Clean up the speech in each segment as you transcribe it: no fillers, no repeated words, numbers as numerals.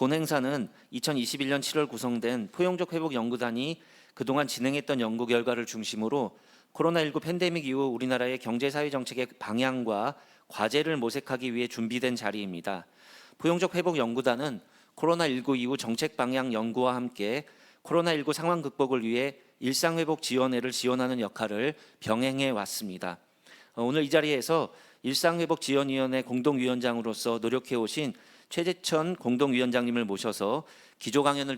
본 행사는 2021년 7월 구성된 포용적 회복 연구단이 그동안 진행했던 연구 결과를 중심으로 코로나19 팬데믹 이후 우리나라의 경제사회 정책의 방향과 과제를 모색하기 위해 준비된 자리입니다. 포용적 회복 연구단은 코로나19 이후 정책 방향 연구와 함께 코로나19 상황 극복을 위해 일상회복 지원회를 지원하는 역할을 병행해 왔습니다. 오늘 이 자리에서 일상회복지원위원회 공동위원장으로서 노력해 오신 최재천 공동위원장님을 모셔서 기조 강연을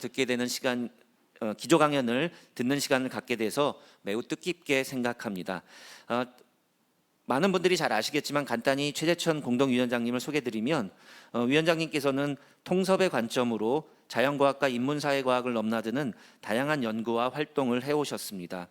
듣는 시간을 갖게 돼서 매우 뜻깊게 생각합니다. 많은 분들이 잘 아시겠지만 간단히 최재천 공동위원장님을 소개드리면 위원장님께서는 통섭의 관점으로 자연과학과 인문사회과학을 넘나드는 다양한 연구와 활동을 해오셨습니다.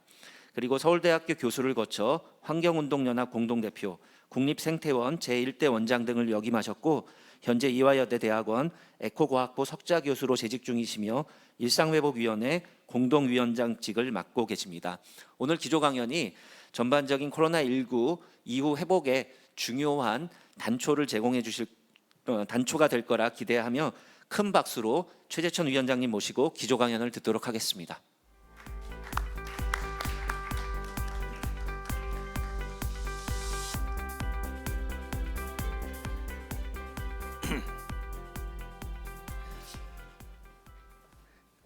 그리고 서울대학교 교수를 거쳐 환경운동연합 공동대표, 국립생태원 제1대 원장 등을 역임하셨고 현재 이화여대 대학원 에코과학부 석좌교수로 재직 중이시며 일상회복위원회 공동위원장직을 맡고 계십니다. 오늘 기조 강연이 전반적인 코로나19 이후 회복에 중요한 단초가 될 거라 기대하며 큰 박수로 최재천 위원장님 모시고 기조 강연을 듣도록 하겠습니다.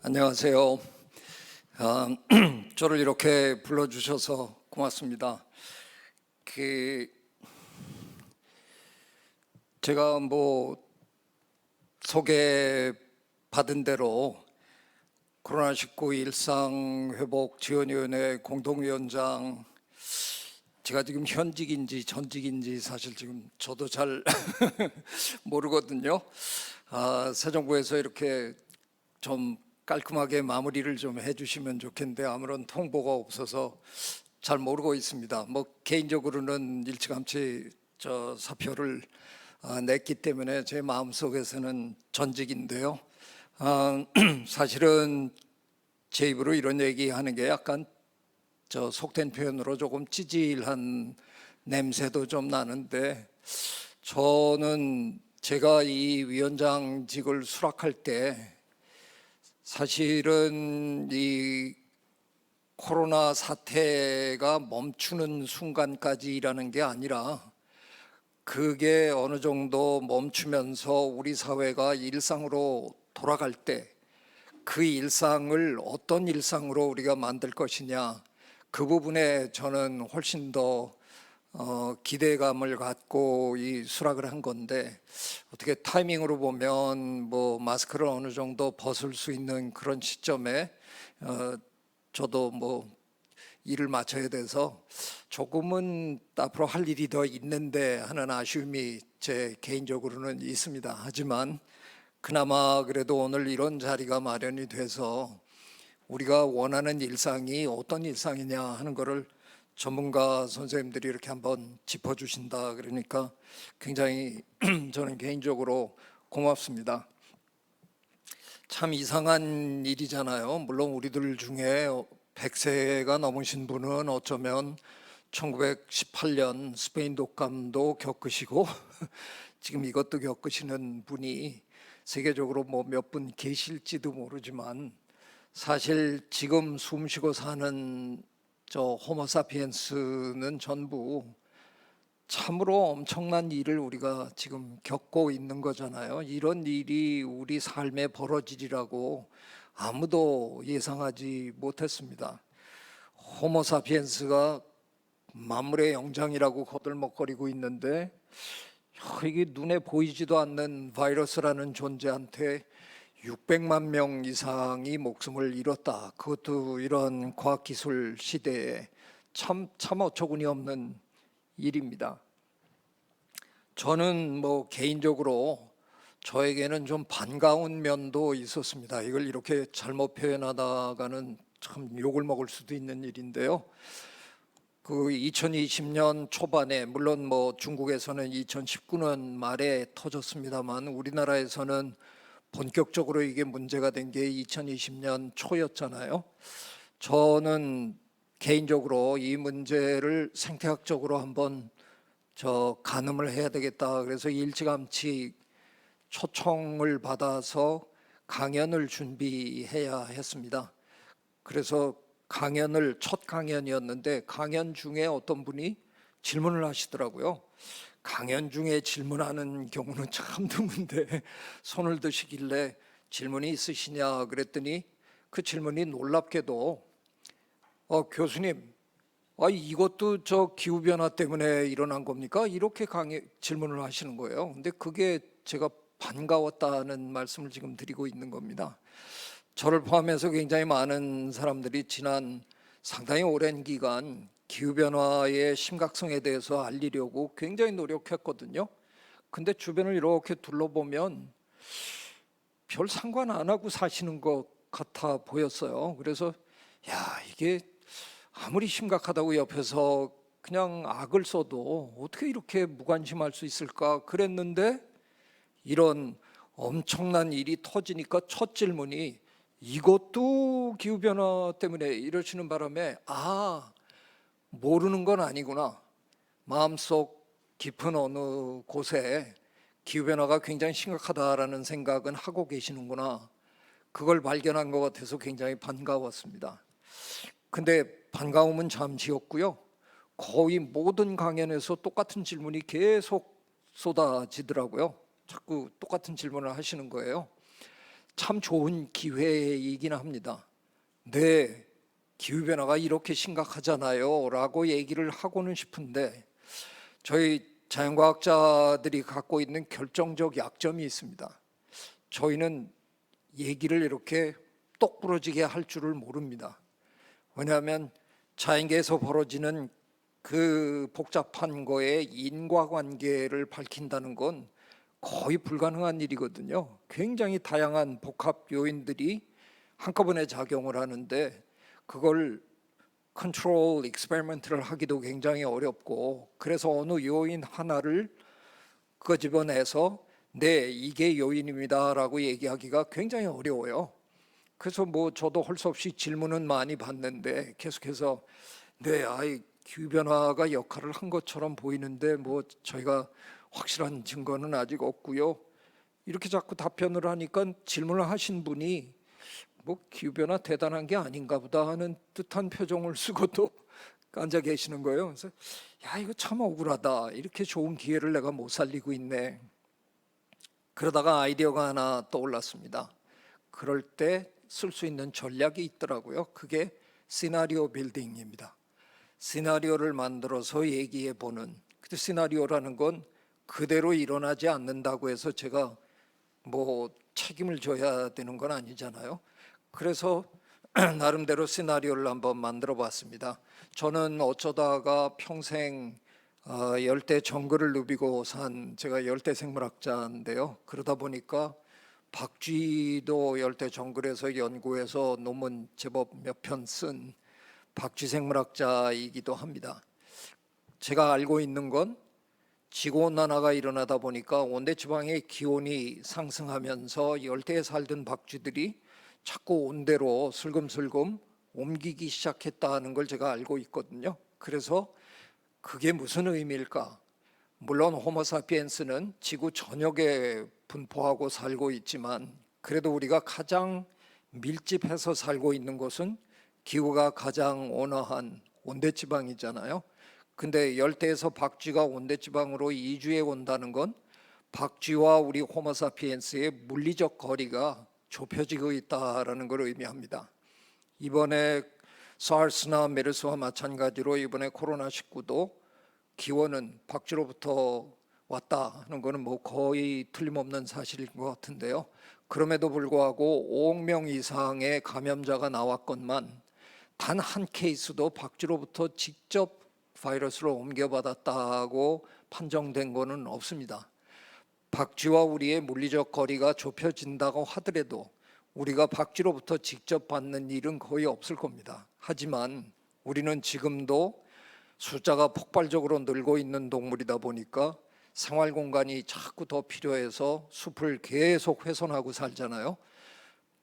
안녕하세요. 저를 이렇게 불러주셔서 고맙습니다. 제가 소개받은 대로 코로나19 일상회복지원위원회 공동위원장, 제가 지금 현직인지 전직인지 사실 지금 저도 잘 모르거든요. 새 정부에서 이렇게 좀 깔끔하게 마무리를 좀 해주시면 좋겠는데 아무런 통보가 없어서 잘 모르고 있습니다. 개인적으로는 일찌감치 사표를 냈기 때문에 제 마음속에서는 전직인데요. 사실은 제 입으로 이런 얘기하는 게 약간 속된 표현으로 조금 찌질한 냄새도 좀 나는데, 저는 제가 이 위원장직을 수락할 때 사실은 이 코로나 사태가 멈추는 순간까지라는 게 아니라 그게 어느 정도 멈추면서 우리 사회가 일상으로 돌아갈 때 그 일상을 어떤 일상으로 우리가 만들 것이냐, 그 부분에 저는 훨씬 더 기대감을 갖고 이 수락을 한 건데, 어떻게 타이밍으로 보면 마스크를 어느 정도 벗을 수 있는 그런 시점에 저도 일을 마쳐야 돼서 조금은 앞으로 할 일이 더 있는데 하는 아쉬움이 제 개인적으로는 있습니다. 하지만 그나마 그래도 오늘 이런 자리가 마련이 돼서 우리가 원하는 일상이 어떤 일상이냐 하는 거를 전문가 선생님들이 이렇게 한번 짚어주신다 그러니까 굉장히 저는 개인적으로 고맙습니다. 참 이상한 일이잖아요. 물론 우리들 중에 100세가 넘으신 분은 어쩌면 1918년 스페인 독감도 겪으시고 지금 이것도 겪으시는 분이 세계적으로 몇 분 계실지도 모르지만, 사실 지금 숨쉬고 사는 호모사피엔스는 전부 참으로 엄청난 일을 우리가 지금 겪고 있는 거잖아요. 이런 일이 우리 삶에 벌어지리라고 아무도 예상하지 못했습니다. 호모사피엔스가 만물의 영장이라고 거들먹거리고 있는데, 이게 눈에 보이지도 않는 바이러스라는 존재한테 600만 명 이상이 목숨을 잃었다. 그것도 이런 과학기술 시대에 참 어처구니 없는 일입니다. 저는 개인적으로 저에게는 좀 반가운 면도 있었습니다. 이걸 이렇게 잘못 표현하다가는 참 욕을 먹을 수도 있는 일인데요. 2020년 초반에, 물론 중국에서는 2019년 말에 터졌습니다만 우리나라에서는 본격적으로 이게 문제가 된 게 2020년 초였잖아요. 저는 개인적으로 이 문제를 생태학적으로 한번 가늠을 해야 되겠다. 그래서 일찌감치 초청을 받아서 강연을 준비해야 했습니다. 그래서 첫 강연이었는데 강연 중에 어떤 분이 질문을 하시더라고요. 강연 중에 질문하는 경우는 참 드문데 손을 드시길래 질문이 있으시냐 그랬더니 그 질문이 놀랍게도 교수님, 이것도 저 기후변화 때문에 일어난 겁니까? 이렇게 질문을 하시는 거예요. 근데 그게 제가 반가웠다는 말씀을 지금 드리고 있는 겁니다. 저를 포함해서 굉장히 많은 사람들이 지난 상당히 오랜 기간 기후변화의 심각성에 대해서 알리려고 굉장히 노력했거든요. 근데 주변을 이렇게 둘러보면 별 상관 안 하고 사시는 것 같아 보였어요. 그래서 이게 아무리 심각하다고 옆에서 그냥 악을 써도 어떻게 이렇게 무관심할 수 있을까 그랬는데 이런 엄청난 일이 터지니까 첫 질문이 이것도 기후변화 때문에 이러시는 바람에 모르는 건 아니구나. 마음속 깊은 어느 곳에 기후변화가 굉장히 심각하다라는 생각은 하고 계시는구나. 그걸 발견한 것 같아서 굉장히 반가웠습니다. 근데 반가움은 잠시였고요. 거의 모든 강연에서 똑같은 질문이 계속 쏟아지더라고요. 자꾸 똑같은 질문을 하시는 거예요. 참 좋은 기회이긴 합니다. 네, 기후변화가 이렇게 심각하잖아요 라고 얘기를 하고는 싶은데 저희 자연과학자들이 갖고 있는 결정적 약점이 있습니다. 저희는 얘기를 이렇게 똑부러지게 할 줄을 모릅니다. 왜냐하면 자연계에서 벌어지는 그 복잡한 거에 인과관계를 밝힌다는 건 거의 불가능한 일이거든요. 굉장히 다양한 복합 요인들이 한꺼번에 작용을 하는데 그걸 컨트롤 익스페리먼트를 하기도 굉장히 어렵고 그래서 어느 요인 하나를 끄집어내서 네, 이게 요인입니다라고 얘기하기가 굉장히 어려워요. 그래서 저도 할 수 없이 질문은 많이 받는데 계속해서 네, 기후변화가 역할을 한 것처럼 보이는데 저희가 확실한 증거는 아직 없고요. 이렇게 자꾸 답변을 하니까 질문을 하신 분이 기후변화 대단한 게 아닌가 보다 하는 듯한 표정을 쓰고 또 앉아 계시는 거예요. 그래서 이거 참 억울하다. 이렇게 좋은 기회를 내가 못 살리고 있네. 그러다가 아이디어가 하나 떠올랐습니다. 그럴 때 쓸 수 있는 전략이 있더라고요. 그게 시나리오 빌딩입니다. 시나리오를 만들어서 얘기해 보는. 근데 시나리오라는 건 그대로 일어나지 않는다고 해서 제가 책임을 져야 되는 건 아니잖아요. 그래서 나름대로 시나리오를 한번 만들어 봤습니다. 저는 어쩌다가 평생 열대 정글을 누비고 산 제가 열대 생물학자인데요. 그러다 보니까 박쥐도 열대 정글에서 연구해서 논문 제법 몇 편 쓴 박쥐 생물학자이기도 합니다. 제가 알고 있는 건 지구온난화가 일어나다 보니까 온대지방의 기온이 상승하면서 열대에 살던 박쥐들이 자꾸 온대로 슬금슬금 옮기기 시작했다는 걸 제가 알고 있거든요. 그래서 그게 무슨 의미일까? 물론 호모사피엔스는 지구 전역에 분포하고 살고 있지만 그래도 우리가 가장 밀집해서 살고 있는 곳은 기후가 가장 온화한 온대지방이잖아요. 근데 열대에서 박쥐가 온대지방으로 이주해 온다는 건 박쥐와 우리 호모사피엔스의 물리적 거리가 좁혀지고 있다라는 걸 의미합니다. 이번에 사르스나 메르스와 마찬가지로 이번에 코로나19도 기원은 박쥐로부터 왔다는 거는 거의 틀림없는 사실인 것 같은데요. 그럼에도 불구하고 5억 명 이상의 감염자가 나왔건만 단 한 케이스도 박쥐로부터 직접 바이러스를 옮겨받았다고 판정된 거는 없습니다. 박쥐와 우리의 물리적 거리가 좁혀진다고 하더라도 우리가 박쥐로부터 직접 받는 일은 거의 없을 겁니다. 하지만 우리는 지금도 숫자가 폭발적으로 늘고 있는 동물이다 보니까 생활 공간이 자꾸 더 필요해서 숲을 계속 훼손하고 살잖아요.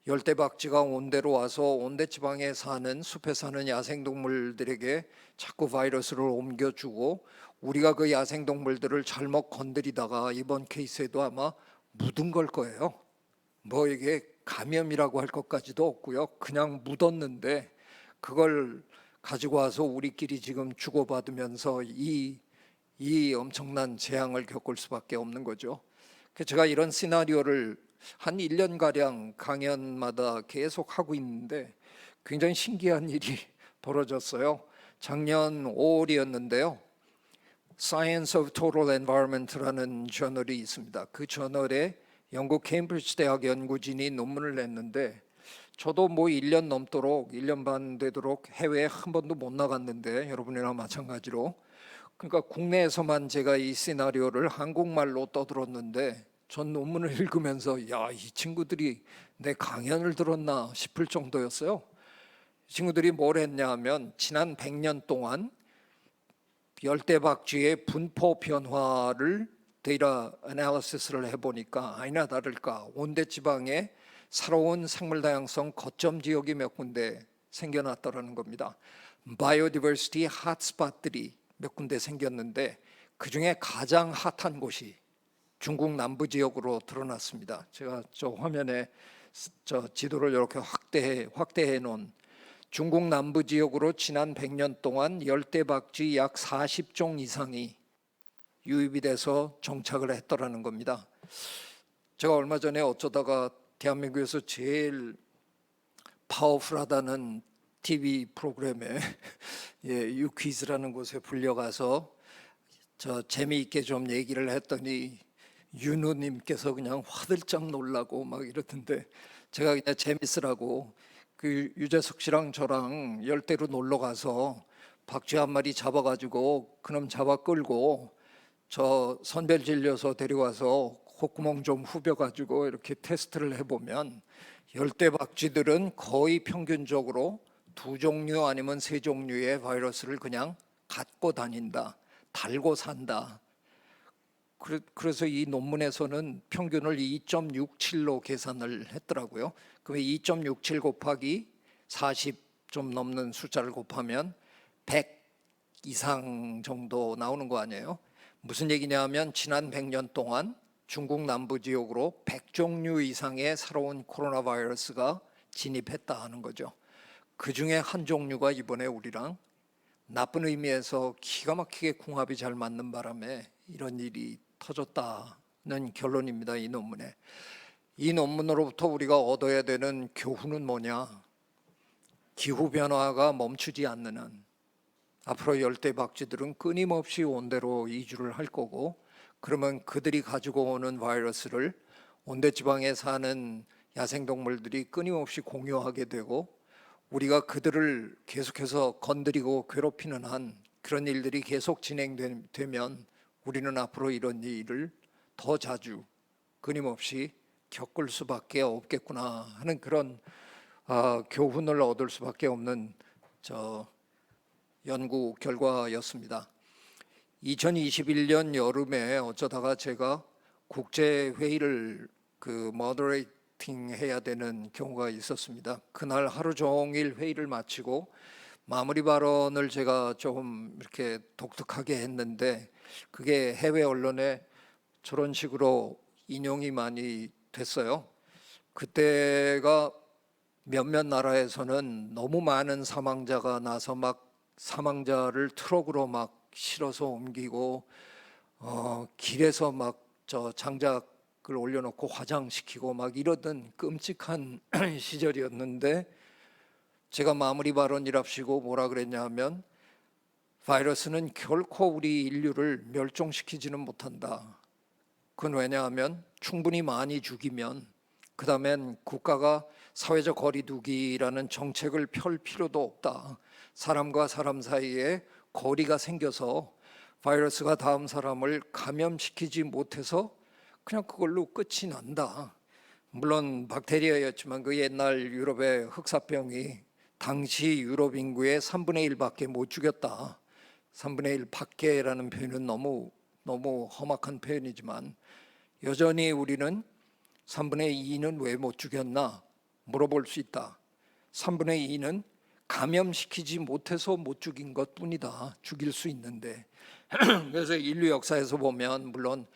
열대박쥐가 온대로 와서 온대지방에 사는 숲에 사는 야생동물들에게 자꾸 바이러스를 옮겨주고 우리가 그 야생동물들을 잘못 건드리다가 이번 케이스에도 아마 묻은 걸 거예요. 이게 감염이라고 할 것까지도 없고요. 그냥 묻었는데 그걸 가지고 와서 우리끼리 지금 주고받으면서 이 엄청난 재앙을 겪을 수밖에 없는 거죠. 그래서 제가 이런 시나리오를 한 1년가량 강연마다 계속 하고 있는데 굉장히 신기한 일이 벌어졌어요. 작년 5월이었는데요. Science of Total Environment라는 저널이 있습니다. 그 저널에 영국 케임브리지 대학 연구진이 논문을 냈는데 저도 뭐 1년 넘도록 1년 반 되도록 해외에 한 번도 못 나갔는데 여러분이랑 마찬가지로 그러니까 국내에서만 제가 이 시나리오를 한국말로 떠들었는데 전 논문을 읽으면서 야, 이 친구들이 내 강연을 들었나 싶을 정도였어요. 이 친구들이 뭘 했냐 하면 지난 100년 동안 열대박쥐의 분포 변화를 데이터 애널리시스를 해보니까 아니나 다를까 온대 지방에 새로운 생물 다양성 거점 지역이 몇 군데 생겨났다라는 겁니다. 바이오디버시티 핫스팟들이 몇 군데 생겼는데 그중에 가장 핫한 곳이 중국 남부 지역으로 드러났습니다. 제가 저 화면에 저 지도를 이렇게 확대해 놓은 중국 남부 지역으로 지난 100년 동안 열대박쥐 약 40종 이상이 유입이 돼서 정착을 했더라는 겁니다. 제가 얼마 전에 어쩌다가 대한민국에서 제일 파워풀하다는 TV 프로그램에 유퀴즈라는 곳에 불려가서 저 재미있게 좀 얘기를 했더니 윤우님께서 그냥 화들짝 놀라고 막 이러던데 제가 그냥 재밌으라고 그 유재석 씨랑 저랑 열대로 놀러 가서 박쥐 한 마리 잡아가지고 그놈 잡아 끌고 저 선별진료소 데려와서 콧구멍 좀 후벼가지고 이렇게 테스트를 해보면 열대 박쥐들은 거의 평균적으로 2종류 아니면 3종류의 바이러스를 그냥 갖고 다닌다, 달고 산다. 그래서 이 논문에서는 평균을 2.67로 계산을 했더라고요. 그럼 2.67 곱하기 40 좀 넘는 숫자를 곱하면 100 이상 정도 나오는 거 아니에요? 무슨 얘기냐 하면 지난 100년 동안 중국 남부 지역으로 100종류 이상의 새로운 코로나 바이러스가 진입했다 하는 거죠. 그 중에 한 종류가 이번에 우리랑 나쁜 의미에서 기가 막히게 궁합이 잘 맞는 바람에 이런 일이 터졌다는 결론입니다. 이 논문에. 이 논문으로부터 우리가 얻어야 되는 교훈은 뭐냐? 기후변화가 멈추지 않는 한 앞으로 열대박쥐들은 끊임없이 온대로 이주를 할 거고 그러면 그들이 가지고 오는 바이러스를 온대지방에 사는 야생동물들이 끊임없이 공유하게 되고 우리가 그들을 계속해서 건드리고 괴롭히는 한 그런 일들이 계속 진행되면 우리는 앞으로 이런 일을 더 자주 끊임없이 겪을 수밖에 없겠구나 하는 그런 교훈을 얻을 수밖에 없는 연구 결과였습니다. 2021년 여름에 어쩌다가 제가 국제 회의를 모더레이팅 해야 되는 경우가 있었습니다. 그날 하루 종일 회의를 마치고 마무리 발언을 제가 조금 이렇게 독특하게 했는데 그게 해외 언론에 저런 식으로 인용이 많이 됐어요. 그때가 몇몇 나라에서는 너무 많은 사망자가 나서 막 사망자를 트럭으로 막 실어서 옮기고 길에서 막 장작을 올려놓고 화장시키고 막 이러던 끔찍한 시절이었는데 제가 마무리 발언이랍시고 뭐라 그랬냐면 바이러스는 결코 우리 인류를 멸종시키지는 못한다. 그건 왜냐하면 충분히 많이 죽이면 그 다음엔 국가가 사회적 거리두기라는 정책을 펼 필요도 없다. 사람과 사람 사이에 거리가 생겨서 바이러스가 다음 사람을 감염시키지 못해서 그냥 그걸로 끝이 난다. 물론 박테리아였지만 그 옛날 유럽의 흑사병이 당시 유럽 인구의 3분의 1밖에 못 죽였다. 3분의 1 밖에라는 표현은 너무 험악한 표현이지만 여전히 우리는 3분의 2는 왜 못 죽였나 물어볼 수 있다. 3분의 2는 감염시키지 못해서 못 죽인 것뿐이다. 죽일 수 있는데 그래서 인류 역사에서 보면 물론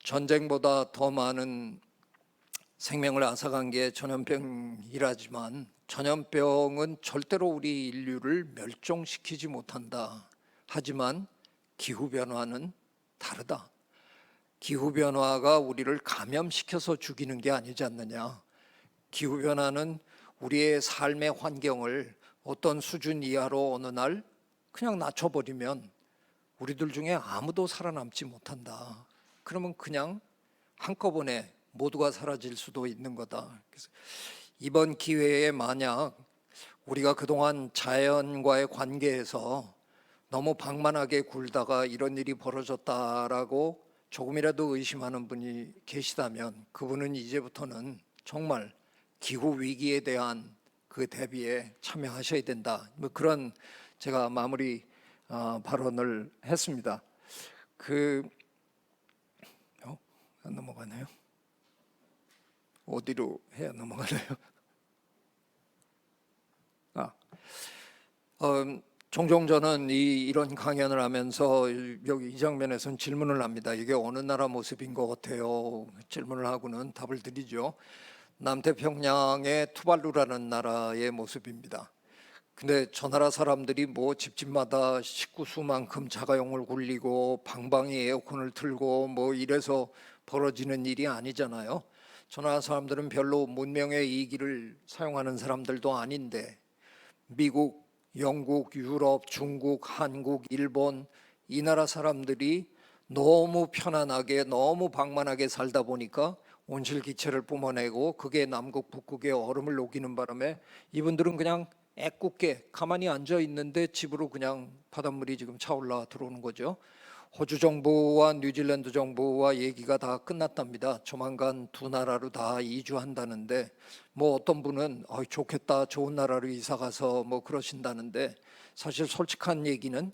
전쟁보다 더 많은 생명을 앗아간 게 전염병이라지만 전염병은 절대로 우리 인류를 멸종시키지 못한다. 하지만 기후변화는 다르다. 기후변화가 우리를 감염시켜서 죽이는 게 아니지 않느냐. 기후변화는 우리의 삶의 환경을 어떤 수준 이하로 어느 날 그냥 낮춰버리면 우리들 중에 아무도 살아남지 못한다. 그러면 그냥 한꺼번에 모두가 사라질 수도 있는 거다. 그래서 이번 기회에 만약 우리가 그동안 자연과의 관계에서 너무 방만하게 굴다가 이런 일이 벌어졌다라고 조금이라도 의심하는 분이 계시다면 그분은 이제부터는 정말 기후 위기에 대한 그 대비에 참여하셔야 된다. 뭐 그런 제가 마무리 발언을 했습니다. 안 넘어가나요? 어디로 해야 넘어가나요? 종종 저는 이런 강연을 하면서 여기 이 장면에서는 질문을 합니다. 이게 어느 나라 모습인 것 같아요? 질문을 하고는 답을 드리죠. 남태평양의 투발루라는 나라의 모습입니다. 근데 저 나라 사람들이 뭐 집집마다 식구 수만큼 자가용을 굴리고 방방이 에어컨을 틀고 뭐 이래서 벌어지는 일이 아니잖아요. 저 나라 사람들은 별로 문명의 이기를 사용하는 사람들도 아닌데 미국, 영국, 유럽, 중국, 한국, 일본 이 나라 사람들이 너무 편안하게 너무 방만하게 살다 보니까 온실기체를 뿜어내고 그게 남극 북극의 얼음을 녹이는 바람에 이분들은 그냥 애꿎게 가만히 앉아 있는데 집으로 그냥 바닷물이 지금 차올라 들어오는 거죠. 호주 정부와 뉴질랜드 정부와 얘기가 다 끝났답니다. 조만간 두 나라로 다 이주한다는데 뭐 어떤 분은 좋겠다 좋은 나라로 이사 가서 뭐 그러신다는데 사실 솔직한 얘기는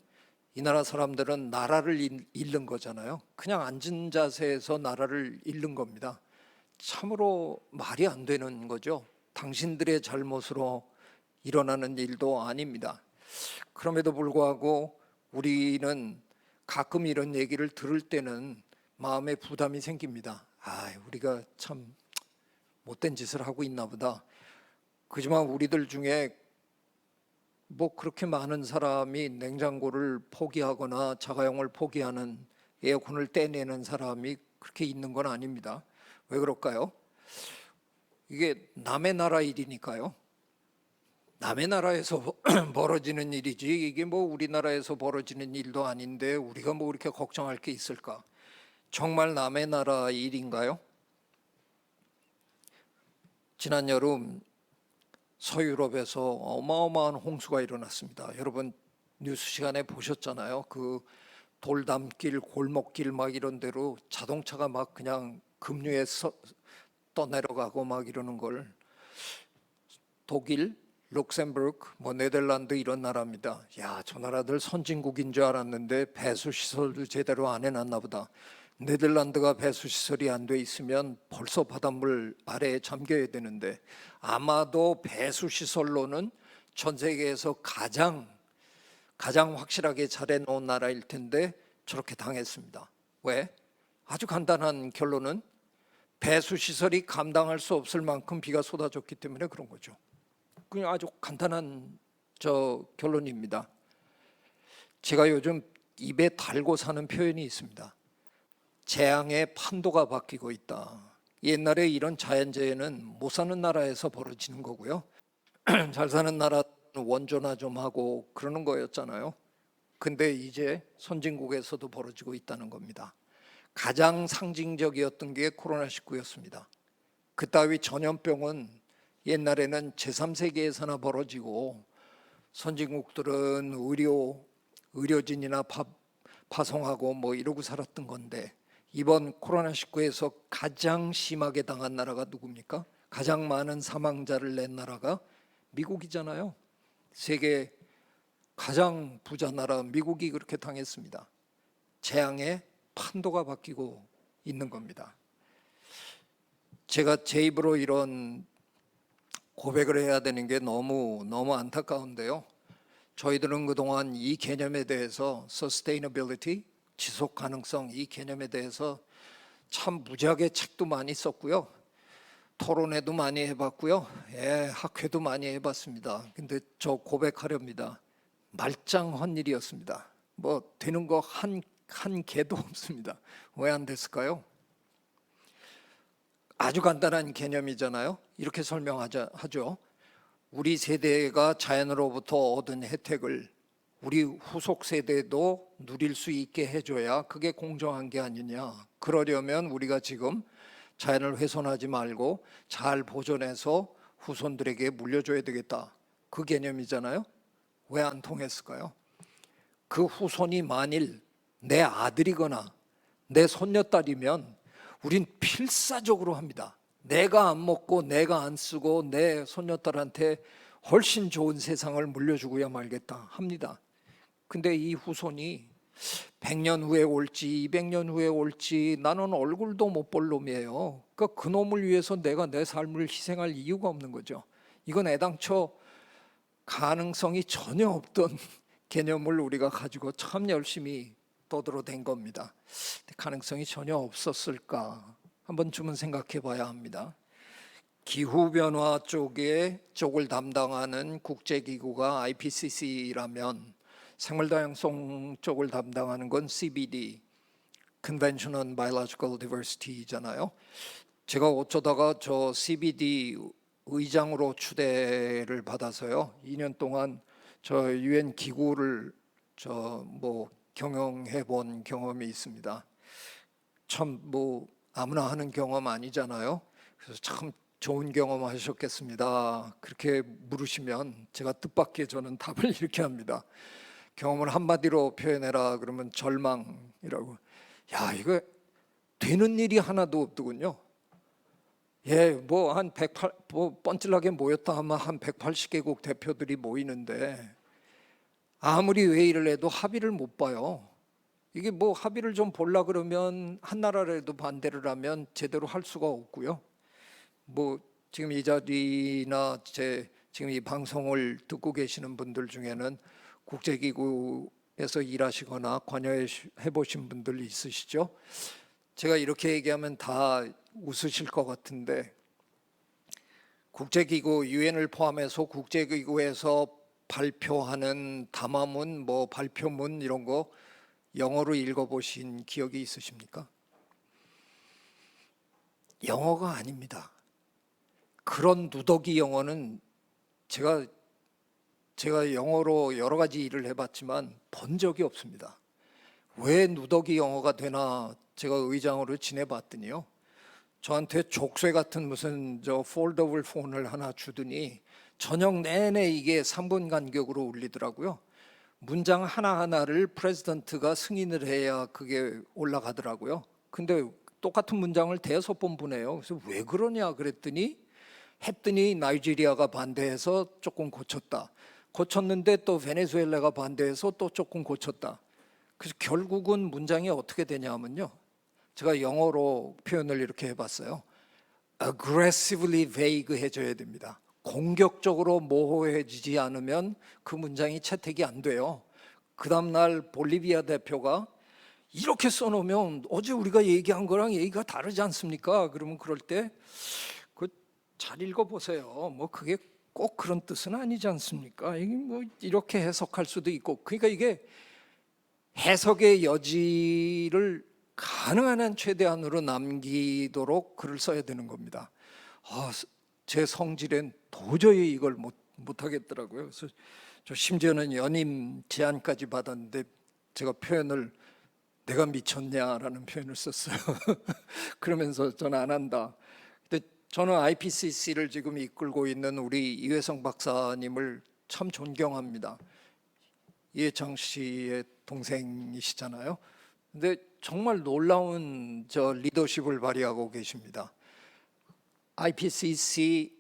이 나라 사람들은 나라를 잃는 거잖아요. 그냥 앉은 자세에서 나라를 잃는 겁니다. 참으로 말이 안 되는 거죠. 당신들의 잘못으로 일어나는 일도 아닙니다. 그럼에도 불구하고 우리는 가끔 이런 얘기를 들을 때는 마음에 부담이 생깁니다. 우리가 참 못된 짓을 하고 있나 보다. 그지만 우리들 중에 뭐 그렇게 많은 사람이 냉장고를 포기하거나 자가용을 포기하는 에어컨을 떼내는 사람이 그렇게 있는 건 아닙니다. 왜 그럴까요? 이게 남의 나라 일이니까요. 남의 나라에서 벌어지는 일이지 이게 뭐 우리나라에서 벌어지는 일도 아닌데 우리가 뭐 이렇게 걱정할 게 있을까? 정말 남의 나라 일인가요? 지난 여름 서유럽에서 어마어마한 홍수가 일어났습니다. 여러분 뉴스 시간에 보셨잖아요. 그 돌담길, 골목길 막 이런 데로 자동차가 막 그냥 급류에 떠내려가고 막 이러는 걸. 독일, 룩셈부르크, 뭐 네덜란드 이런 나라입니다. 저 나라들 선진국인 줄 알았는데 배수 시설도 제대로 안 해놨나 보다. 네덜란드가 배수 시설이 안 돼 있으면 벌써 바닷물 아래에 잠겨야 되는데 아마도 배수 시설로는 전 세계에서 가장 확실하게 잘해 놓은 나라일 텐데 저렇게 당했습니다. 왜? 아주 간단한 결론은 배수 시설이 감당할 수 없을 만큼 비가 쏟아졌기 때문에 그런 거죠. 그냥 아주 간단한 결론입니다. 제가 요즘 입에 달고 사는 표현이 있습니다. 재앙의 판도가 바뀌고 있다. 옛날에 이런 자연재해는 못 사는 나라에서 벌어지는 거고요. 잘 사는 나라는 원조나 좀 하고 그러는 거였잖아요. 근데 이제 선진국에서도 벌어지고 있다는 겁니다. 가장 상징적이었던 게 코로나19였습니다. 그따위 전염병은 옛날에는 제3세계에서나 벌어지고 선진국들은 의료진이나 파송하고 뭐 이러고 살았던 건데 이번 코로나19에서 가장 심하게 당한 나라가 누굽니까? 가장 많은 사망자를 낸 나라가 미국이잖아요. 세계 가장 부자 나라 미국이 그렇게 당했습니다. 재앙의 판도가 바뀌고 있는 겁니다. 제가 제 입으로 이런 고백을 해야 되는 게 너무 안타까운데요. 저희들은 그동안 이 개념에 대해서 sustainability, 지속 가능성 이 개념에 대해서 참 무지하게 책도 많이 썼고요. 토론회도 많이 해봤고요. 예, 학회도 많이 해봤습니다. 근데 저 고백하렵니다. 말짱한 일이었습니다. 뭐 되는 거 한 개도 없습니다. 왜 안 됐을까요? 아주 간단한 개념이잖아요. 이렇게 설명하죠. 우리 세대가 자연으로부터 얻은 혜택을 우리 후속 세대도 누릴 수 있게 해줘야 그게 공정한 게 아니냐. 그러려면 우리가 지금 자연을 훼손하지 말고 잘 보존해서 후손들에게 물려줘야 되겠다. 그 개념이잖아요. 왜 안 통했을까요? 그 후손이 만일 내 아들이거나 내 손녀딸이면 우린 필사적으로 합니다. 내가 안 먹고 내가 안 쓰고 내 손녀딸한테 훨씬 좋은 세상을 물려주고야 말겠다 합니다. 근데 이 후손이 100년 후에 올지 200년 후에 올지 나는 얼굴도 못 볼 놈이에요. 그러니까 그 놈을 위해서 내가 내 삶을 희생할 이유가 없는 거죠. 이건 애당초 가능성이 전혀 없던 개념을 우리가 가지고 참 열심히 떠들어댄 겁니다. 가능성이 전혀 없었을까? 한 번쯤은 생각해 봐야 합니다. 기후변화 쪽을 담당하는 국제기구가 IPCC라면 생물다양성 쪽을 담당하는 건 CBD, Convention on Biological Diversity잖아요. 제가 어쩌다가 저 CBD 의장으로 추대를 받아서요. 2년 동안 저 UN 기구를 경영해 본 경험이 있습니다. 참 아무나 하는 경험 아니잖아요. 그래서 참 좋은 경험 하셨겠습니다. 그렇게 물으시면 제가 뜻밖의 저는 답을 이렇게 합니다. 경험을 한마디로 표현해라 그러면 절망이라고. 야, 이거 되는 일이 하나도 없더군요. 예, 한 108, 뻔질나게 모였다 하면 한 180개국 대표들이 모이는데 아무리 회의를 해도 합의를 못 봐요. 이게 합의를 좀 보려 그러면 한 나라라도 반대를 하면 제대로 할 수가 없고요. 지금 이 자리나 지금 이 방송을 듣고 계시는 분들 중에는 국제기구에서 일하시거나 관여해 보신 분들 있으시죠? 제가 이렇게 얘기하면 다 웃으실 것 같은데 국제기구 유엔을 포함해서 국제기구에서 발표하는 담화문, 발표문 이런 거 영어로 읽어보신 기억이 있으십니까? 영어가 아닙니다. 그런 누더기 영어는 제가 영어로 여러 가지 일을 해봤지만 본 적이 없습니다. 왜 누더기 영어가 되나 제가 의장으로 지내봤더니요. 저한테 족쇄 같은 무슨 폴더블 폰을 하나 주더니 저녁 내내 이게 3분 간격으로 울리더라고요. 문장 하나하나를 프레지던트가 승인을 해야 그게 올라가더라고요. 근데 똑같은 문장을 5번 보내요. 그래서 왜 그러냐 그랬더니 나이지리아가 반대해서 조금 고쳤는데 또 베네수엘라가 반대해서 또 조금 고쳤다. 그래서 결국은 문장이 어떻게 되냐면요. 제가 영어로 표현을 이렇게 해봤어요. aggressively vague 해줘야 됩니다. 공격적으로 모호해지지 않으면 그 문장이 채택이 안 돼요. 그 다음날 볼리비아 대표가 이렇게 써놓으면 어제 우리가 얘기한 거랑 얘기가 다르지 않습니까? 그러면 그럴 때 잘 읽어보세요. 그게 꼭 그런 뜻은 아니지 않습니까? 이게 이렇게 해석할 수도 있고, 그러니까 이게 해석의 여지를 가능한 한 최대한으로 남기도록 글을 써야 되는 겁니다. 제 성질엔 도저히 이걸 못 하겠더라고요. 그래서 저 심지어는 연임 제안까지 받았는데 제가 표현을 내가 미쳤냐라는 표현을 썼어요. 그러면서 저는 안 한다. 근데 저는 IPCC를 지금 이끌고 있는 우리 이회성 박사님을 참 존경합니다. 이해창 씨의 동생이시잖아요. 근데 정말 놀라운 리더십을 발휘하고 계십니다. IPCC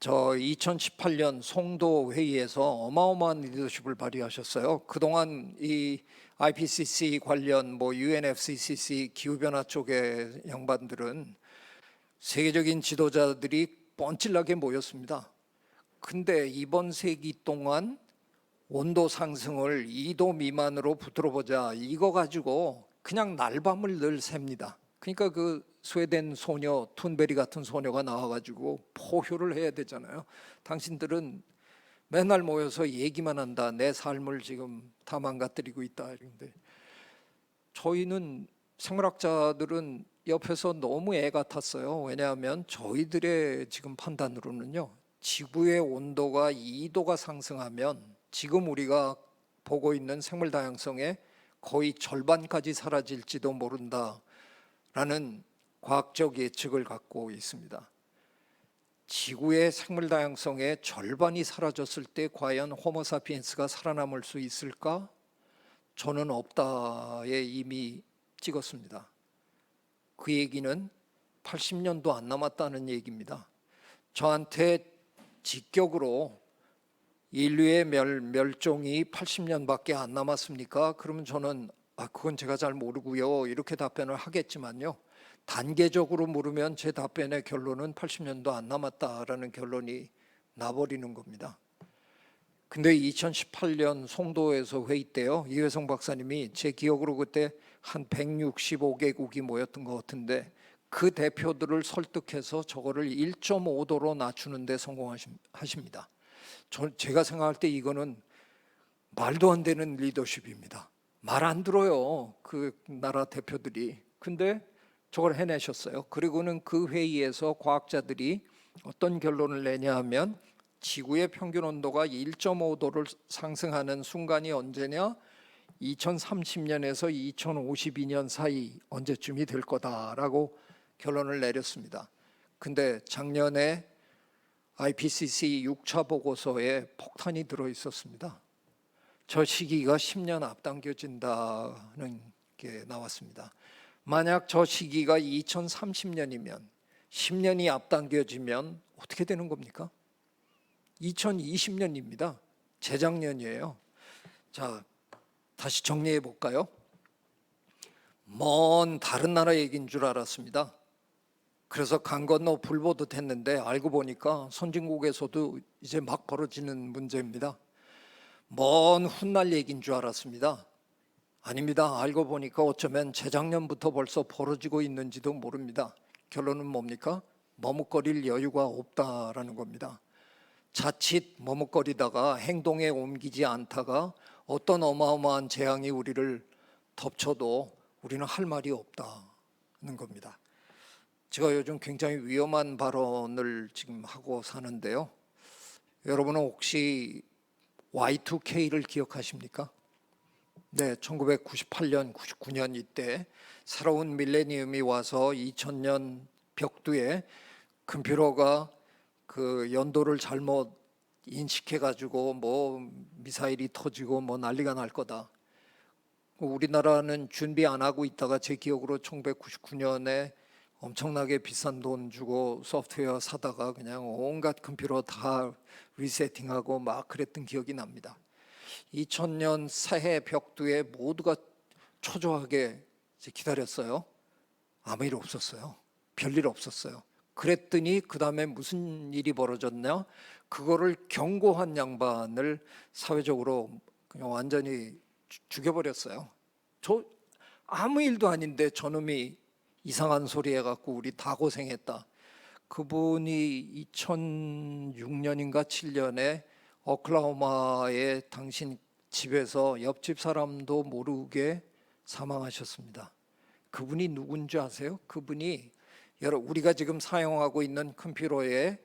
2018년 송도 회의에서 어마어마한 리더십을 발휘하셨어요. 그동안 이 IPCC 관련 UNFCCC 기후변화 쪽의 양반들은 세계적인 지도자들이 뻔질나게 모였습니다. 근데 이번 세기 동안 온도 상승을 2도 미만으로 붙들어 보자 이거 가지고 그냥 날밤을 늘 셉니다. 그러니까 그 스웨덴 소녀 툰베리 같은 소녀가 나와가지고 포효를 해야 되잖아요. 당신들은 맨날 모여서 얘기만 한다. 내 삶을 지금 다 망가뜨리고 있다. 이런데 저희는 생물학자들은 옆에서 너무 애 같았어요. 왜냐하면 저희들의 지금 판단으로는요, 지구의 온도가 2도가 상승하면 지금 우리가 보고 있는 생물 다양성의 거의 절반까지 사라질지도 모른다라는 과학적 예측을 갖고 있습니다. 지구의 생물 다양성의 절반이 사라졌을 때 과연 호모사피엔스가 살아남을 수 있을까? 저는 없다에 이미 찍었습니다. 그 얘기는 80년도 안 남았다는 얘기입니다. 저한테 직격으로 인류의 멸종이 80년밖에 안 남았습니까? 그러면 저는 그건 제가 잘 모르고요 이렇게 답변을 하겠지만요, 단계적으로 물으면 제 답변의 결론은 80년도 안 남았다라는 결론이 나버리는 겁니다. 근데 2018년 송도에서 회의 때요, 이회성 박사님이 제 기억으로 그때 한 165개국이 모였던 것 같은데 그 대표들을 설득해서 저거를 1.5도로 낮추는 데 성공하십니다. 제가 생각할 때 이거는 말도 안 되는 리더십입니다. 말 안 들어요, 그 나라 대표들이. 근데 저걸 해내셨어요. 그리고는 그 회의에서 과학자들이 어떤 결론을 내냐 하면 지구의 평균 온도가 1.5도를 상승하는 순간이 언제냐? 2030년에서 2052년 사이 언제쯤이 될 거다라고 결론을 내렸습니다. 근데 작년에 IPCC 6차 보고서에 폭탄이 들어 있었습니다. 저 시기가 10년 앞당겨진다는 게 나왔습니다. 만약 저 시기가 2030년이면 10년이 앞당겨지면 어떻게 되는 겁니까? 2020년입니다. 재작년이에요. 자, 다시 정리해 볼까요? 먼 다른 나라 얘기인 줄 알았습니다. 그래서 강 건너 불보듯 했는데 알고 보니까 선진국에서도 이제 막 벌어지는 문제입니다. 먼 훗날 얘기인 줄 알았습니다. 아닙니다. 알고 보니까 어쩌면 재작년부터 벌써 벌어지고 있는지도 모릅니다. 결론은 뭡니까? 머뭇거릴 여유가 없다라는 겁니다. 자칫 머뭇거리다가 행동에 옮기지 않다가 어떤 어마어마한 재앙이 우리를 덮쳐도 우리는 할 말이 없다는 겁니다. 제가 요즘 굉장히 위험한 발언을 지금 하고 사는데요, 여러분은 혹시 Y2K를 기억하십니까? 네, 1998년, 99년 이때 새로운 밀레니엄이 와서 2000년 벽두에 컴퓨터가 그 연도를 잘못 인식해가지고 뭐 미사일이 터지고 뭐 난리가 날 거다. 우리나라는 준비 안 하고 있다가 제 기억으로 1999년에 엄청나게 비싼 돈 주고 소프트웨어 사다가 그냥 온갖 컴퓨터 다 리세팅하고 막 그랬던 기억이 납니다. 2000년 새해 벽두에 모두가 초조하게 기다렸어요. 아무 일 없었어요. 별일 없었어요. 그랬더니 그 다음에 무슨 일이 벌어졌냐? 그거를 경고한 양반을 사회적으로 그냥 완전히 죽여버렸어요. 저 아무 일도 아닌데 저놈이 이상한 소리 해갖고 우리 다 고생했다. 그분이 2006년인가 7년에 오클라호마의 당신 집에서 옆집 사람도 모르게 사망하셨습니다. 그분이 누군지 아세요? 그분이 우리가 지금 사용하고 있는 컴퓨터의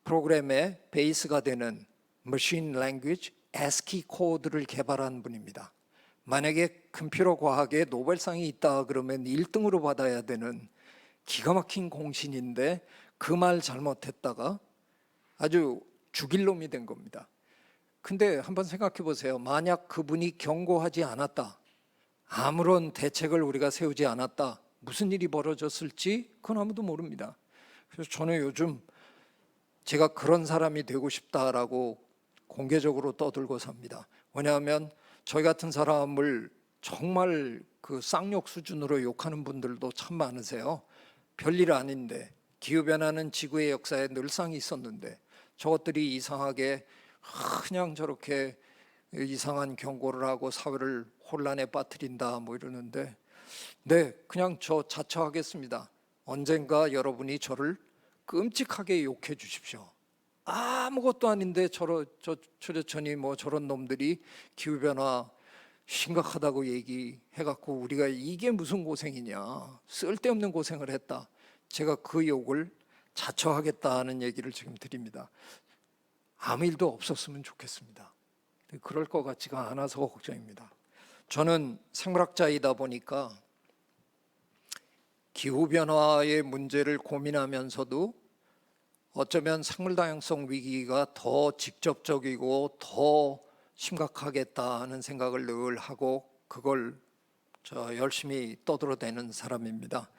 프로그램의 베이스가 되는 머신 랭귀지 ASCII 코드를 개발한 분입니다. 만약에 컴퓨터 과학에 노벨상이 있다 그러면 1등으로 받아야 되는 기가 막힌 공신인데 그 말 잘못했다가 아주 죽일 놈이 된 겁니다. 근데 한번 생각해 보세요. 만약 그분이 경고하지 않았다, 아무런 대책을 우리가 세우지 않았다, 무슨 일이 벌어졌을지 그건 아무도 모릅니다. 그래서 저는 요즘 제가 그런 사람이 되고 싶다라고 공개적으로 떠들고 삽니다. 왜냐하면 저희 같은 사람을 정말 그 쌍욕 수준으로 욕하는 분들도 참 많으세요. 별일 아닌데, 기후변화는 지구의 역사에 늘상 있었는데 저것들이 이상하게 그냥 저렇게 이상한 경고를 하고 사회를 혼란에 빠뜨린다 뭐 이러는데, 네, 그냥 저 자처하겠습니다. 언젠가 여러분이 저를 끔찍하게 욕해 주십시오. 아무것도 아닌데 초저천이 뭐 저런 놈들이 기후변화 심각하다고 얘기해갖고 우리가 이게 무슨 고생이냐, 쓸데없는 고생을 했다. 제가 그 욕을 자처하겠다는 얘기를 지금 드립니다. 아무 일도 없었으면 좋겠습니다. 그럴 것 같지가 않아서 걱정입니다. 저는 생물학자이다 보니까 기후변화의 문제를 고민하면서도 어쩌면 생물다양성 위기가 더 직접적이고 더 심각하겠다는 생각을 늘 하고 그걸 열심히 떠들어대는 사람입니다.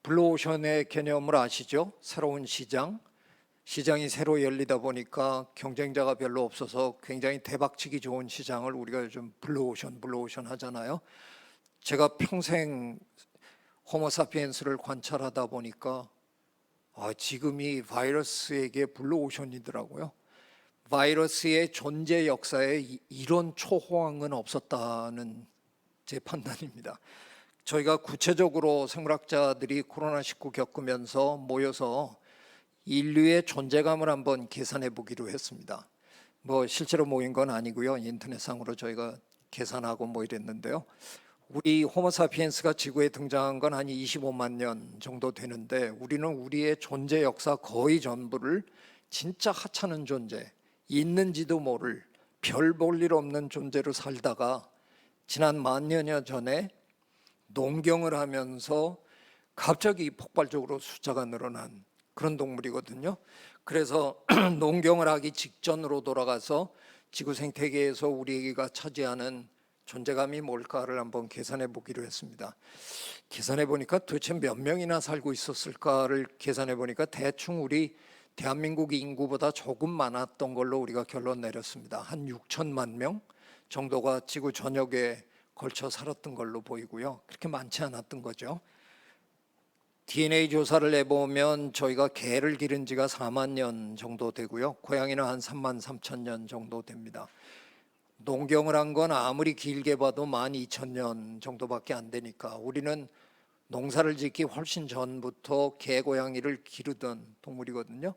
블루오션의 개념을 아시죠? 새로운 시장이 새로 열리다 보니까 경쟁자가 별로 없어서 굉장히 대박치기 좋은 시장을 우리가 요즘 블루오션 하잖아요. 제가 평생 호모사피엔스를 관찰하다 보니까 지금이 바이러스에게 블루오션이더라고요. 바이러스의 존재 역사에 이런 초호황은 없었다는 제 판단입니다. 저희가 구체적으로 생물학자들이 코로나19 겪으면서 모여서 인류의 존재감을 한번 계산해 보기로 했습니다. 뭐 실제로 모인 건 아니고요. 인터넷상으로 저희가 계산하고 뭐 이랬는데요. 우리 호모사피엔스가 지구에 등장한 건 한 25만 년 정도 되는데 우리는 우리의 존재 역사 거의 전부를 진짜 하찮은 존재, 있는지도 모를 별 볼 일 없는 존재로 살다가 지난 만 년여 전에 농경을 하면서 갑자기 폭발적으로 숫자가 늘어난 그런 동물이거든요. 그래서 농경을 하기 직전으로 돌아가서 지구 생태계에서 우리가 차지하는 존재감이 뭘까를 한번 계산해 보기로 했습니다. 계산해 보니까 도대체 몇 명이나 살고 있었을까를 계산해 보니까 대충 우리 대한민국 인구보다 조금 많았던 걸로 우리가 결론 내렸습니다. 한 6천만 명 정도가 지구 전역에 걸쳐 살았던 걸로 보이고요. 그렇게 많지 않았던 거죠. DNA 조사를 해보면 저희가 개를 기른 지가 4만 년 정도 되고요. 고양이는 한 3만 3천 년 정도 됩니다. 농경을 한 건 아무리 길게 봐도 12,000년 정도밖에 안 되니까 우리는 농사를 짓기 훨씬 전부터 개, 고양이를 기르던 동물이거든요.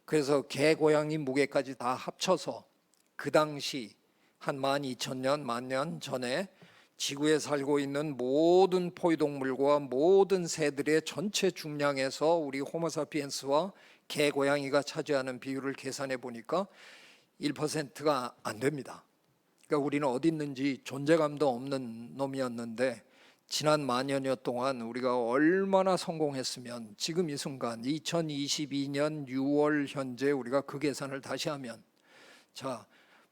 그래서 개, 고양이 무게까지 다 합쳐서 그 당시 한 12,000년, 만 년 전에 지구에 살고 있는 모든 포유동물과 모든 새들의 전체 중량에서 우리 호모사피엔스와 개, 고양이가 차지하는 비율을 계산해 보니까 1%가 안 됩니다. 그러니까 우리는 어디 있는지 존재감도 없는 놈이었는데 지난 만여년 동안 우리가 얼마나 성공했으면 지금 이 순간 2022년 6월 현재 우리가 그 계산을 다시 하면 자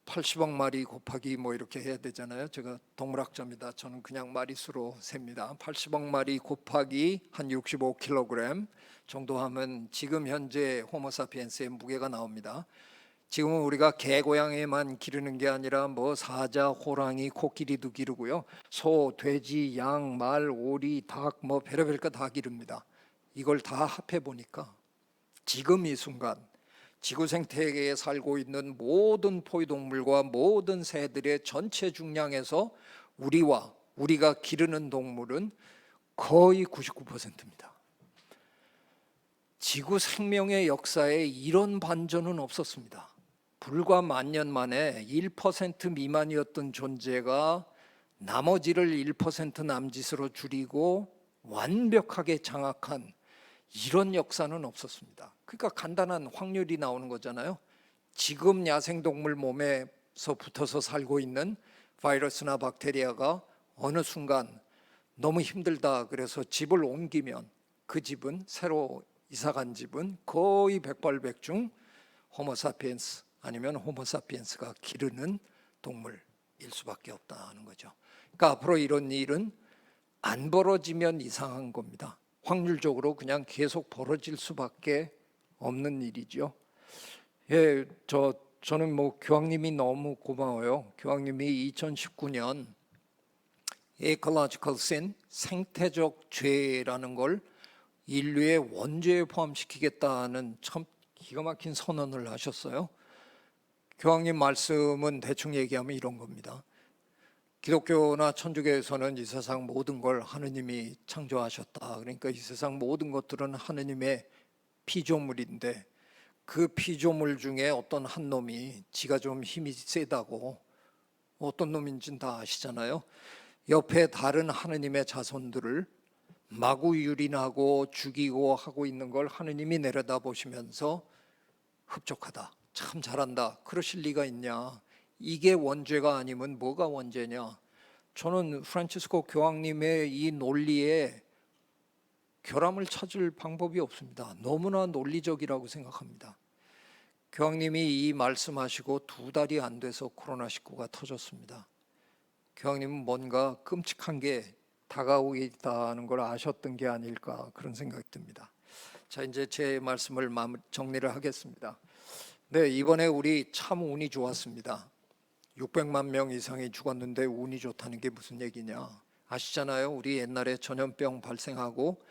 80억 마리 곱하기 뭐 이렇게 해야 되잖아요. 제가 동물학자입니다. 저는 그냥 마리수로 셉니다. 80억 마리 곱하기 한 65kg 정도 하면 지금 현재 호모사피엔스의 무게가 나옵니다. 지금은 우리가 개, 고양이만 기르는 게 아니라 뭐 사자, 호랑이, 코끼리도 기르고요. 소, 돼지, 양, 말, 오리, 닭 뭐 별의별 거 다 기릅니다. 이걸 다 합해 보니까 지금 이 순간 지구 생태계에 살고 있는 모든 포유동물과 모든 새들의 전체 중량에서 우리가 기르는 동물은 거의 99%입니다. 지구 생명의 역사에 이런 반전은 없었습니다. 불과 만 년 만에 1% 미만이었던 존재가 나머지를 1% 남짓으로 줄이고 완벽하게 장악한 이런 역사는 없었습니다. 그러니까 간단한 확률이 나오는 거잖아요. 지금 야생동물 몸에서 붙어서 살고 있는 바이러스나 박테리아가 어느 순간 너무 힘들다 그래서 집을 옮기면 그 집은 새로 이사간 집은 거의 백발백중 호모사피엔스 아니면 호모사피엔스가 기르는 동물일 수밖에 없다는 거죠. 그러니까 앞으로 이런 일은 안 벌어지면 이상한 겁니다. 확률적으로 그냥 계속 벌어질 수밖에 없는 일이죠. 예, 저는 뭐 교황님이 너무 고마워요. 교황님이 2019년 Ecological Sin, 생태적 죄라는 걸 인류의 원죄에 포함시키겠다는 참 기가 막힌 선언을 하셨어요. 교황님 말씀은 대충 얘기하면 이런 겁니다. 기독교나 천주교에서는 이 세상 모든 걸 하느님이 창조하셨다. 그러니까 이 세상 모든 것들은 하느님의 피조물인데 그 피조물 중에 어떤 한 놈이 지가 좀 힘이 세다고, 어떤 놈인지는 다 아시잖아요. 옆에 다른 하느님의 자손들을 마구 유린하고 죽이고 하고 있는 걸 하느님이 내려다보시면서 흡족하다, 참 잘한다, 그러실 리가 있냐, 이게 원죄가 아니면 뭐가 원죄냐. 저는 프란치스코 교황님의 이 논리에 결함을 찾을 방법이 없습니다. 너무나 논리적이라고 생각합니다. 교황님이 이 말씀하시고 2달이 안 돼서 코로나19가 터졌습니다. 교황님은 뭔가 끔찍한 게 다가오고 있다는 걸 아셨던 게 아닐까, 그런 생각이 듭니다. 자, 이제 제 말씀을 정리를 하겠습니다. 네, 이번에 우리 참 운이 좋았습니다. 600만 명 이상이 죽었는데 운이 좋다는 게 무슨 얘기냐. 아시잖아요. 우리 옛날에 전염병 발생하고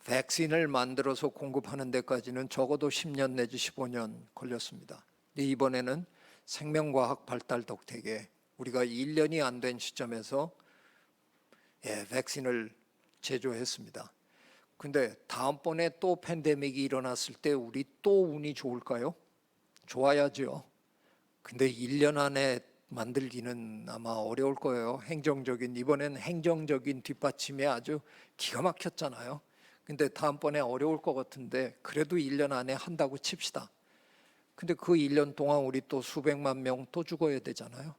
백신을 만들어서 공급하는 데까지는 적어도 10년 내지 15년 걸렸습니다. 이번에는 생명과학 발달 덕택에 우리가 1년이 안 된 시점에서 백신을 제조했습니다. 근데 다음번에 또 팬데믹이 일어났을 때 우리 또 운이 좋을까요? 좋아야죠. 근데 1년 안에 만들기는 아마 어려울 거예요. 이번엔 행정적인 뒷받침이 아주 기가 막혔잖아요. 근데 다음번에 어려울 것 같은데 그래도 1년 안에 한다고 칩시다. 근데 그 1년 동안 우리 또 수백만 명 또 죽어야 되잖아요.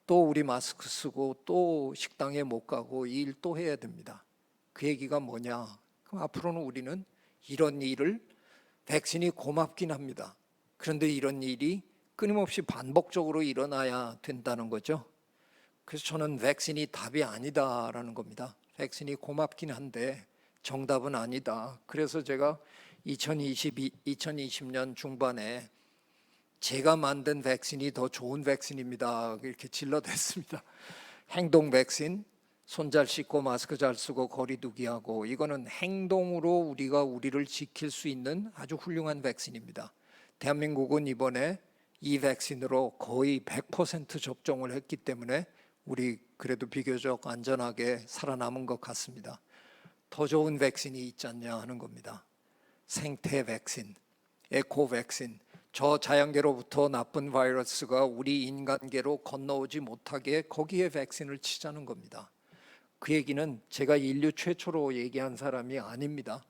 또 우리 마스크 쓰고 또 식당에 못 가고 이 일 또 해야 됩니다. 그 얘기가 뭐냐? 그럼 앞으로는 우리는 이런 일을, 백신이 고맙긴 합니다. 그런데 이런 일이 끊임없이 반복적으로 일어나야 된다는 거죠. 그래서 저는 백신이 답이 아니다라는 겁니다. 백신이 고맙긴 한데 정답은 아니다. 그래서 제가 2020년 중반에 제가 만든 백신이 더 좋은 백신입니다, 이렇게 질러댔습니다. 행동 백신, 손 잘 씻고 마스크 잘 쓰고 거리 두기 하고, 이거는 행동으로 우리가 우리를 지킬 수 있는 아주 훌륭한 백신입니다. 대한민국은 이번에 이 백신으로 거의 100% 접종을 했기 때문에 우리 그래도 비교적 안전하게 살아남은 것 같습니다. 더 좋은 백신이 있지 않냐 하는 겁니다. 생태 백신, 에코 백신, 저 자연계로부터 나쁜 바이러스가 우리 인간계로 건너오지 못하게 거기에 백신을 치자는 겁니다. 그 얘기는 제가 인류 최초로 얘기한 사람이 아닙니다.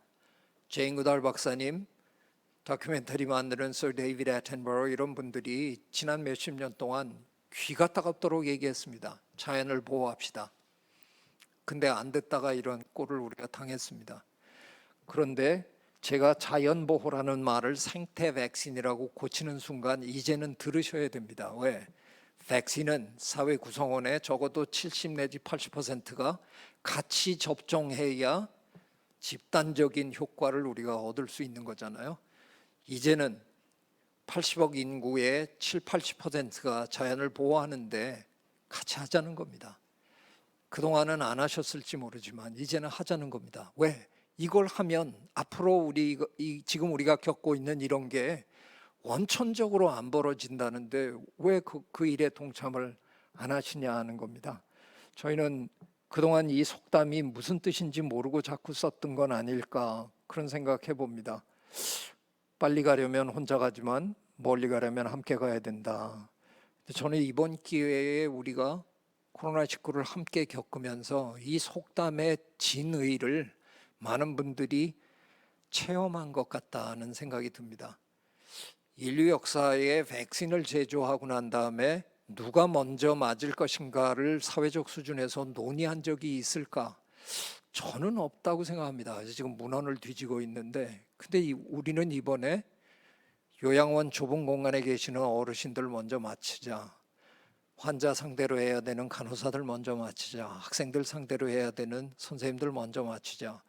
제인 구달 박사님, 다큐멘터리 만드는 서 데이비드 애튼버러, 이런 분들이 지난 몇십 년 동안 귀가 따갑도록 얘기했습니다. 자연을 보호합시다. 근데 안 듣다가 이런 꼴을 우리가 당했습니다. 그런데 제가 자연보호라는 말을 생태 백신이라고 고치는 순간 이제는 들으셔야 됩니다. 왜? 백신은 사회 구성원의 적어도 70 내지 80%가 같이 접종해야 집단적인 효과를 우리가 얻을 수 있는 거잖아요. 이제는 80억 인구의 7, 80%가 자연을 보호하는데 같이 하자는 겁니다. 그동안은 안 하셨을지 모르지만 이제는 하자는 겁니다. 왜? 이걸 하면 앞으로 지금 우리가 겪고 있는 이런 게 원천적으로 안 벌어진다는데 왜 그 일에 동참을 안 하시냐 하는 겁니다. 저희는 그동안 이 속담이 무슨 뜻인지 모르고 자꾸 썼던 건 아닐까, 그런 생각해 봅니다. 빨리 가려면 혼자 가지만 멀리 가려면 함께 가야 된다. 저는 이번 기회에 우리가 코로나19를 함께 겪으면서 이 속담의 진의를 많은 분들이 체험한 것 같다는 생각이 듭니다. 인류 역사에 백신을 제조하고 난 다음에 누가 먼저 맞을 것인가를 사회적 수준에서 논의한 적이 있을까? 저는 없다고 생각합니다. 지금 문헌을 뒤지고 있는데, 근데 우리는 이번에 요양원 좁은 공간에 계시는 어르신들 먼저 맞히자, 환자 상대로 해야 되는 간호사들 먼저 맞히자, 학생들 상대로 해야 되는 선생님들 먼저 맞히자,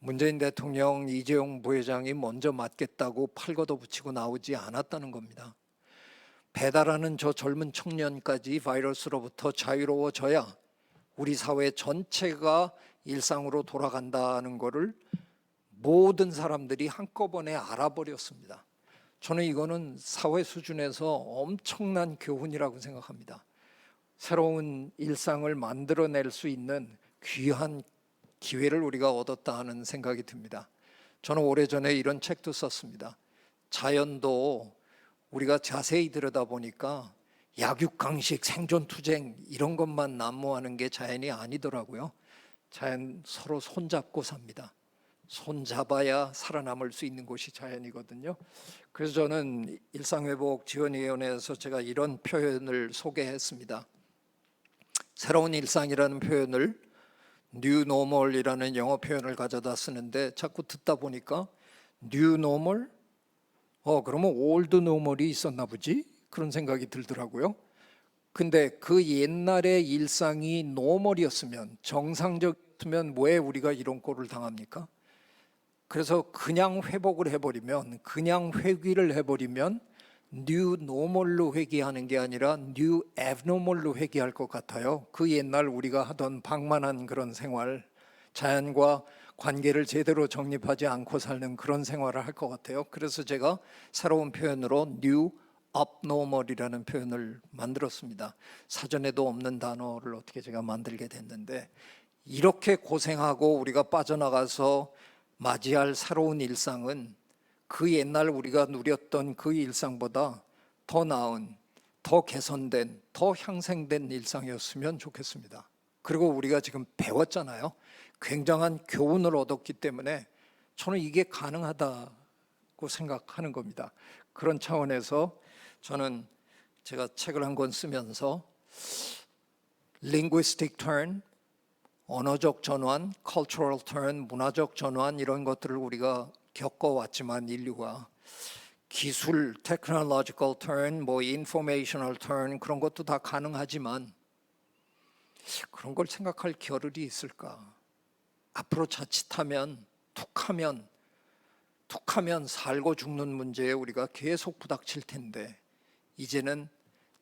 문재인 대통령, 이재용 부회장이 먼저 맞겠다고 팔 걷어붙이고 나오지 않았다는 겁니다. 배달하는 저 젊은 청년까지 바이러스로부터 자유로워져야 우리 사회 전체가 일상으로 돌아간다는 것을 모든 사람들이 한꺼번에 알아버렸습니다. 저는 이거는 사회 수준에서 엄청난 교훈이라고 생각합니다. 새로운 일상을 만들어낼 수 있는 귀한 기회를 우리가 얻었다 하는 생각이 듭니다. 저는 오래전에 이런 책도 썼습니다. 자연도 우리가 자세히 들여다보니까 약육강식, 생존투쟁 이런 것만 난무하는 게 자연이 아니더라고요. 자연 서로 손잡고 삽니다. 손잡아야 살아남을 수 있는 곳이 자연이거든요. 그래서 저는 일상회복지원위원회에서 제가 이런 표현을 소개했습니다. 새로운 일상이라는 표현을 New Normal이라는 영어 표현을 가져다 쓰는데 자꾸 듣다 보니까 New Normal? 그러면 Old Normal이 있었나 보지? 그런 생각이 들더라고요. 근데 그 옛날의 일상이 노멀이었으면, 정상적이었으면 왜 우리가 이런 꼴을 당합니까? 그래서 그냥 회복을 해버리면, 그냥 회귀를 해버리면 뉴 노멀로 회귀하는 게 아니라 뉴 애브노멀로 회귀할 것 같아요. 그 옛날 우리가 하던 방만한 그런 생활, 자연과 관계를 제대로 정립하지 않고 사는 그런 생활을 할 것 같아요. 그래서 제가 새로운 표현으로 뉴 abnormal이라는 표현을 만들었습니다. 사전에도 없는 단어를 어떻게 제가 만들게 됐는데, 이렇게 고생하고 우리가 빠져나가서 맞이할 새로운 일상은 그 옛날 우리가 누렸던 그 일상보다 더 나은, 더 개선된, 더 향상된 일상이었으면 좋겠습니다. 그리고 우리가 지금 배웠잖아요. 굉장한 교훈을 얻었기 때문에 저는 이게 가능하다고 생각하는 겁니다. 그런 차원에서 저는 제가 책을 한 권 쓰면서 linguistic turn, 언어적 전환, cultural turn, 문화적 전환 이런 것들을 우리가 겪어왔지만 인류가 기술, technological turn, informational turn 그런 것도 다 가능하지만 그런 걸 생각할 겨를이 있을까? 앞으로 자칫하면 툭하면 살고 죽는 문제에 우리가 계속 부닥칠 텐데 이제는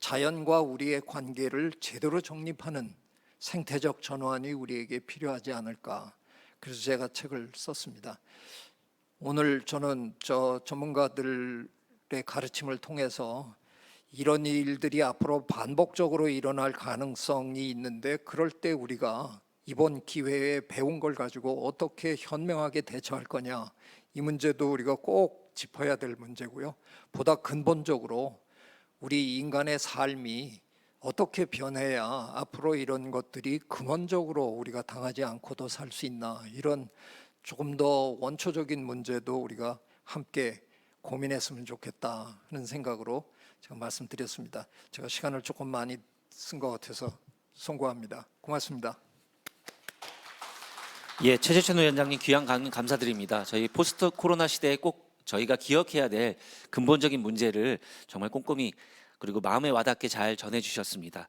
자연과 우리의 관계를 제대로 정립하는 생태적 전환이 우리에게 필요하지 않을까. 그래서 제가 책을 썼습니다. 오늘 저는 전문가들의 가르침을 통해서 이런 일들이 앞으로 반복적으로 일어날 가능성이 있는데 그럴 때 우리가 이번 기회에 배운 걸 가지고 어떻게 현명하게 대처할 거냐, 이 문제도 우리가 꼭 짚어야 될 문제고요. 보다 근본적으로 우리 인간의 삶이 어떻게 변해야 앞으로 이런 것들이 근원적으로 우리가 당하지 않고도 살 수 있나, 이런 조금 더 원초적인 문제도 우리가 함께 고민했으면 좋겠다 하는 생각으로 제가 말씀드렸습니다. 제가 시간을 조금 많이 쓴 것 같아서 송구합니다. 고맙습니다. 예, 최재천 위원장님 귀한 강연 감사드립니다. 저희 포스트 코로나 시대에 꼭 저희가 기억해야 될 근본적인 문제를 정말 꼼꼼히 그리고 마음에 와닿게 잘 전해주셨습니다.